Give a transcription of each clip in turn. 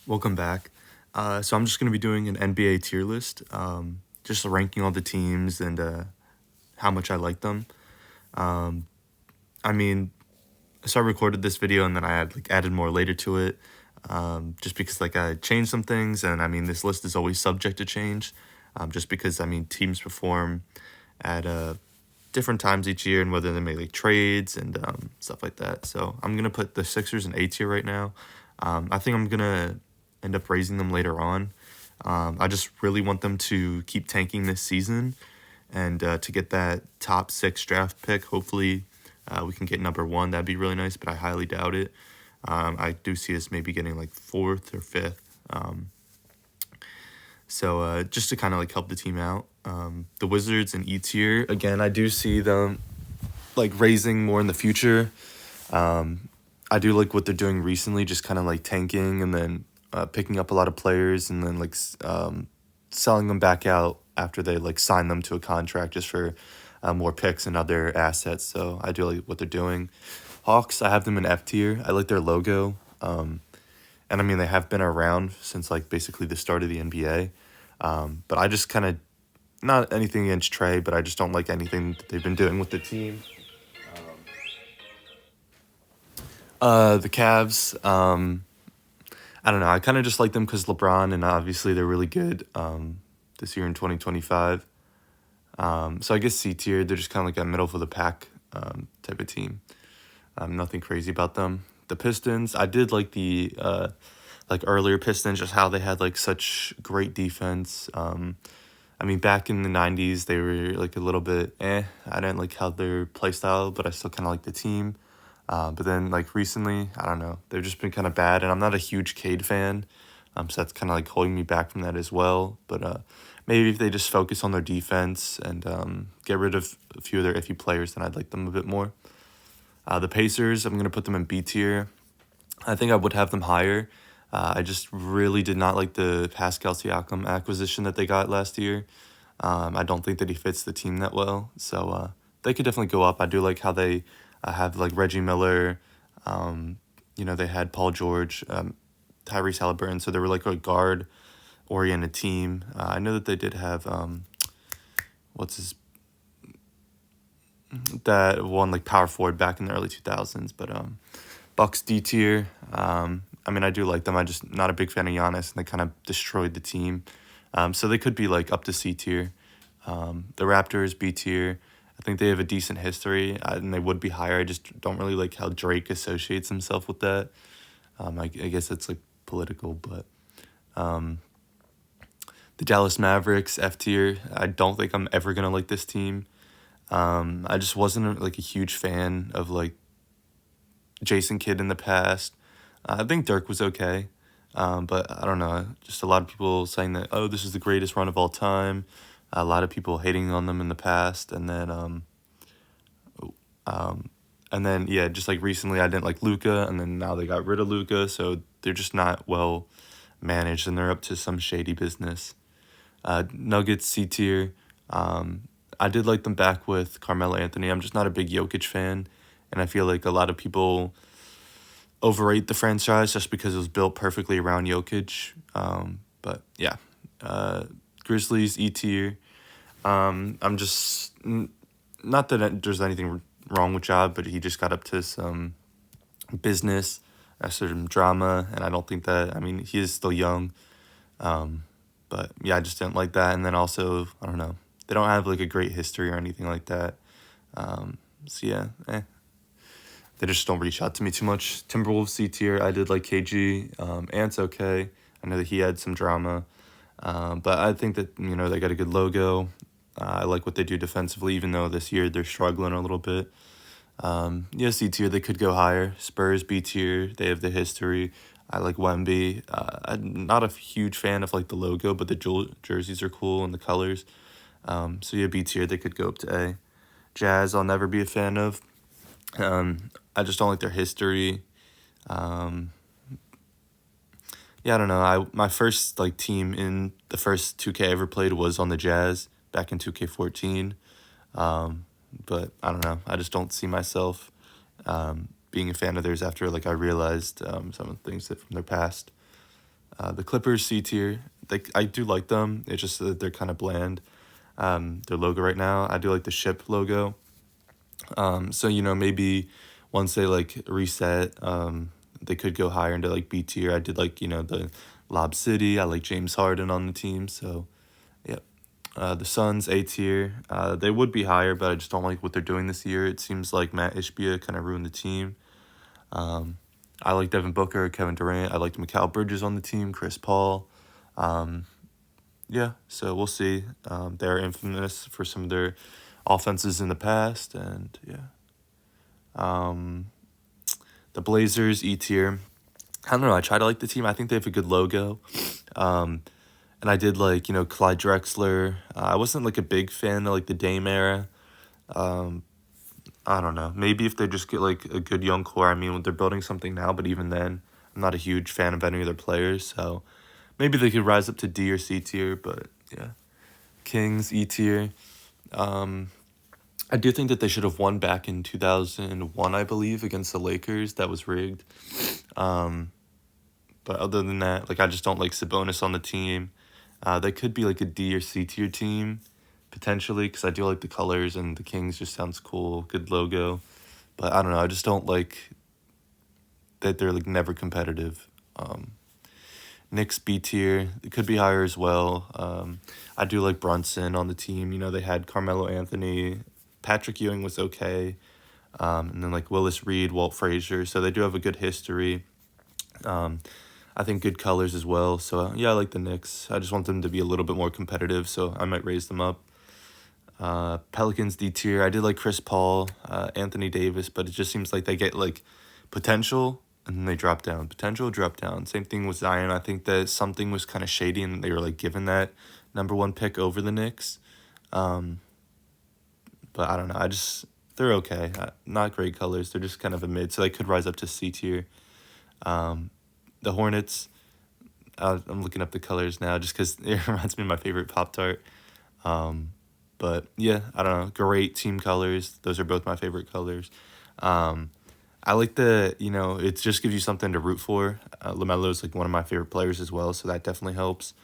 Welcome back. So I'm just going to be doing an NBA tier list, just ranking all the teams and how much I like them. Um, I mean, so I recorded this video and then I had added more later to it, just because I changed some things, and I mean this list is always subject to change, just because teams perform at different times each year and whether they make trades and stuff like that. So I'm gonna put the Sixers in A tier right now. I think I'm gonna end up raising them later on. I just really want them to keep tanking this season and to get that top 6 draft pick. Hopefully, we can get number 1. That'd be really nice, but I highly doubt it. I do see us maybe getting 4th or 5th. So just to kind of help the team out. The Wizards in E tier, again, I do see them raising more in the future. I do like what they're doing recently, just kind of tanking and then picking up a lot of players and then selling them back out after they sign them to a contract just for more picks and other assets. So I do like what they're doing. Hawks, I have them in F tier. I like their logo. And I mean, they have been around since basically the start of the NBA. But I just kind of, not anything against Trey, but I just don't like anything that they've been doing with the team. The Cavs, I don't know. I kind of just like them because LeBron, and obviously they're really good this year in 2025. So I guess C tier, they're just kind of a middle of the pack type of team. Nothing crazy about them. The Pistons, I did like the earlier Pistons, just how they had such great defense. I mean, back in the 90s, they were a little bit I didn't like how their play style, but I still kind of like the team. But then recently, I don't know, they've just been kind of bad, and I'm not a huge Cade fan, so that's kind of holding me back from that as well. But maybe if they just focus on their defense and get rid of a few of their iffy players, then I'd like them a bit more. The Pacers, I'm going to put them in B tier. I think I would have them higher. I just really did not like the Pascal Siakam acquisition that they got last year. I don't think that he fits the team that well, so they could definitely go up. I do like how they have Reggie Miller. They had Paul George, Tyrese Halliburton, so they were a guard-oriented team. I know that they did have that one power forward back in the early 2000s, but Bucks D tier. I mean, I do like them. I'm just not a big fan of Giannis, and they kind of destroyed the team. So they could be up to C tier. The Raptors B tier. I think they have a decent history, and they would be higher. I just don't really like how Drake associates himself with that. I guess it's political, but the Dallas Mavericks F tier. I don't think I'm ever gonna like this team. I just wasn't a huge fan of Jason Kidd in the past. I think Dirk was okay, but I don't know. Just a lot of people saying that, oh, this is the greatest run of all time. A lot of people hating on them in the past, and then yeah, just recently I didn't like Luka, and then now they got rid of Luka, so they're just not well managed, and they're up to some shady business. Nuggets C tier. I did like them back with Carmelo Anthony. I'm just not a big Jokic fan, and I feel a lot of people overrate the franchise just because it was built perfectly around Jokic. But yeah, Grizzlies E tier. I'm just not that there's anything wrong with Ja, but he just got up to some business, some drama, and I don't think that. I mean, he is still young, but yeah, I just didn't like that. And then also, I don't know, they don't have a great history or anything like that. So yeah, they just don't reach out to me too much. Timberwolves C tier. I did like KG. Ant's okay. I know that he had some drama. But I think that, they got a good logo. I like what they do defensively, even though this year they're struggling a little bit. Yeah, C tier, they could go higher. Spurs, B tier, they have the history. I like Wemby. I'm not a huge fan of the logo, but the jerseys are cool and the colors. So yeah, B tier, they could go up to A. Jazz, I'll never be a fan of. I just don't like their history. Yeah, I don't know. My first team in the first 2K I ever played was on the Jazz back in 2K14. But I don't know. I just don't see myself being a fan of theirs after I realized some of the things that from their past. The Clippers C tier. I do like them. It's just that they're kind of bland. Their logo right now, I do like the ship logo. So maybe once they like reset, they could go higher into like B tier. I did like the Lob City. I like James Harden on the team. So yeah. The Suns A tier. They would be higher, but I just don't like what they're doing this year. It seems like Matt Ishbia kind of ruined the team. I like Devin Booker, Kevin Durant. I liked Mikal Bridges on the team, Chris Paul. Yeah, so we'll see. They're infamous for some of their offenses in the past, and yeah. The Blazers E tier. I don't know. I try to like the team. I think they have a good logo. And I did like Clyde Drexler. I wasn't like a big fan of like the Dame era. I don't know. Maybe if they just get like a good young core. I mean, they're building something now, but even then, I'm not a huge fan of any of their players. So maybe they could rise up to D or C tier. But yeah, Kings E tier. I do think that they should have won back in 2001, I believe, against the Lakers. That was rigged. But other than that, like I just don't like Sabonis on the team. They could be like a D or C tier team, potentially, because I do like the colors and the Kings just sounds cool, good logo. But I don't know, I just don't like that they're like never competitive. Knicks B tier, it could be higher as well. I do like Brunson on the team. They had Carmelo Anthony, Patrick Ewing was okay, and then like Willis Reed, Walt Frazier. So they do have a good history. I think good colors as well. So yeah, I like the Knicks. I just want them to be a little bit more competitive, so I might raise them up. Pelicans D tier. I did like Chris Paul, Anthony Davis, but it just seems like they get like potential and then they drop down. Potential, drop down. Same thing with Zion. I think that something was kind of shady and they were like given that number one pick over the Knicks. But I don't know. They're okay. Not great colors. They're just kind of a mid, so they could rise up to C tier. The Hornets, I'm looking up the colors now just because it reminds me of my favorite Pop-Tart. But yeah, I don't know. Great team colors. Those are both my favorite colors. I like it just gives you something to root for. LaMelo's like one of my favorite players as well, so that definitely helps.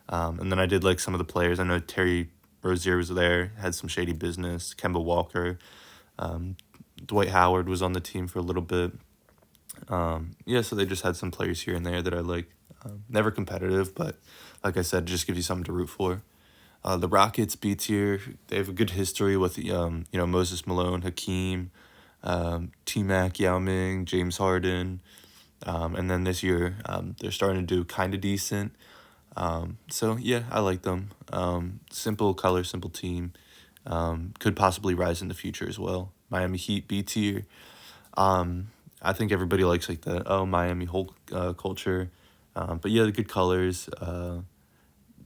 And then I did like some of the players. I know Terry Rozier was there, had some shady business. Kemba Walker. Dwight Howard was on the team for a little bit. Yeah, so they just had some players here and there that I like. Never competitive, but like I said, it just gives you something to root for. The Rockets B tier, they have a good history with Moses Malone, Hakeem, T-Mac, Yao Ming, James Harden, and then this year they're starting to do kind of decent. So yeah, I like them. Simple color, simple team. Could possibly rise in the future as well. Miami Heat B tier. I think everybody likes like the Miami whole culture, but yeah, the good colors,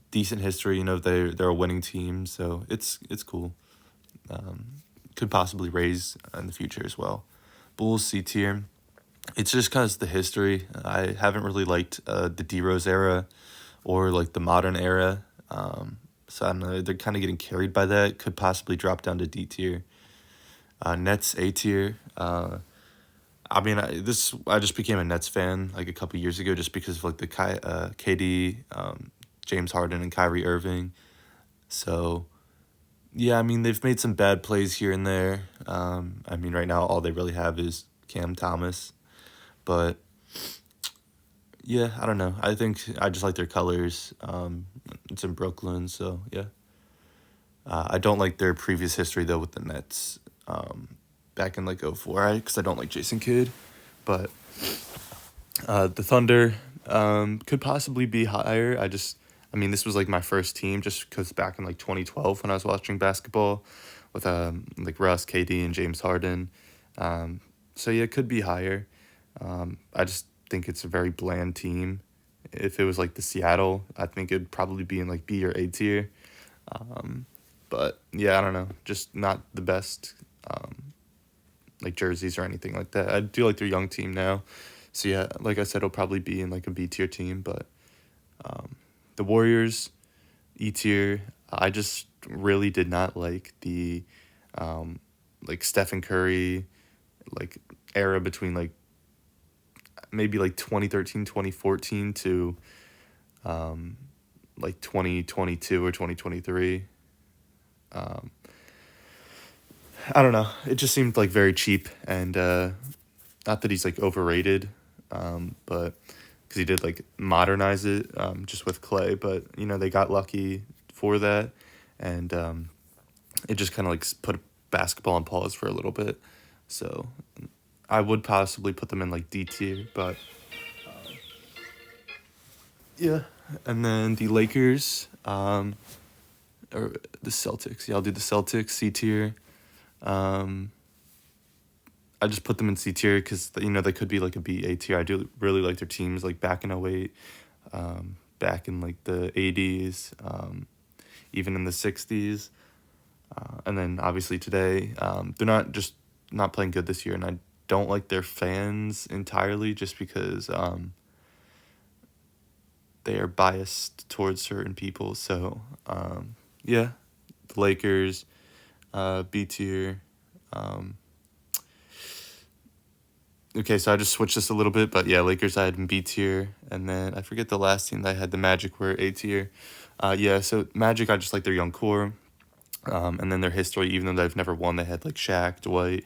decent history. They're a winning team, so it's cool. Could possibly raise in the future as well. Bulls C tier. It's just because the history. I haven't really liked the D Rose era or like the modern era. So I don't know. They're kind of getting carried by that. Could possibly drop down to D tier. Nets A tier. I mean, I just became a Nets fan like a couple years ago just because of like the KD, James Harden, and Kyrie Irving. So, yeah, I mean, they've made some bad plays here and there. I mean, right now, all they really have is Cam Thomas. But, yeah, I don't know. I think I just like their colors. It's in Brooklyn, so, yeah. I don't like their previous history, though, with the Nets. Back in like 04, because I don't like Jason Kidd. But the Thunder could possibly be higher. I mean, this was like my first team just because back in like 2012 when I was watching basketball with like Russ, KD, and James Harden. So yeah, it could be higher. I just think it's a very bland team. If it was like the Seattle, I think it'd probably be in like B or A tier. But yeah, I don't know. Just not the best like jerseys or anything like that. I do like their young team now. So yeah, like I said, it'll probably be in like a B tier team. But the Warriors, E tier. I just really did not like the like Stephen Curry like era between like maybe like 2013, 2014 to like 2022 or 2023. I don't know. It just seemed like very cheap, and not that he's like overrated, but because he did like modernize it just with Clay, but they got lucky for that, and it just kind of like put basketball on pause for a little bit. So I would possibly put them in like D tier, but yeah. And then the Lakers, or the Celtics. Yeah, I'll do the Celtics C tier. Um, I just put them in C tier because they could be like a B A tier. I do really like their teams like back in 08, back in like the 80s, even in the 60s, and then obviously today. They're not playing good this year, and I don't like their fans entirely just because they are biased towards certain people. So yeah, the Lakers, B tier. Okay, so I just switched this a little bit, but yeah, Lakers I had in B tier, and then I forget the last team that I had, the Magic were A tier. Yeah, so Magic, I just like their young core, and then their history. Even though they've never won, they had like Shaq, Dwight.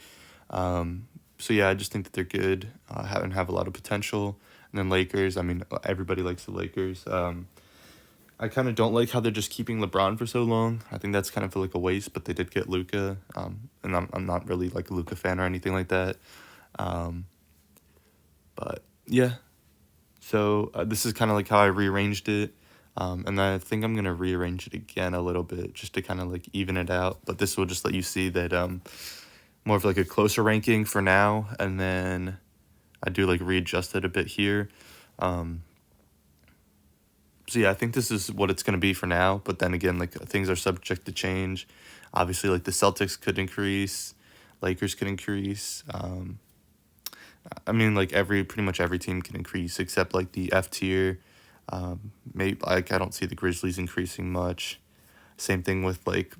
So yeah, I just think that they're good, and have a lot of potential. And then Lakers, I mean, everybody likes the Lakers. I kind of don't like how they're just keeping LeBron for so long. I think that's kind of like a waste, but they did get Luka, and I'm not really like a Luka fan or anything like that. But yeah, so this is kind of like how I rearranged it. And then I think I'm going to rearrange it again a little bit just to kind of like even it out. But this will just let you see that more of like a closer ranking for now. And then I do like readjust it a bit here. So yeah, I think this is what it's going to be for now. But then again, like things are subject to change. Obviously, like the Celtics could increase, Lakers could increase. I mean, like pretty much every team can increase except like the F tier. Maybe like I don't see the Grizzlies increasing much. Same thing with like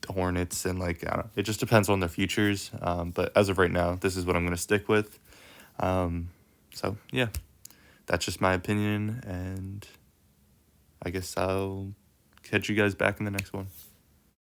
the Hornets and like I don't know, it just depends on their futures. But as of right now, this is what I'm gonna stick with. So yeah, that's just my opinion, and I guess I'll catch you guys back in the next one.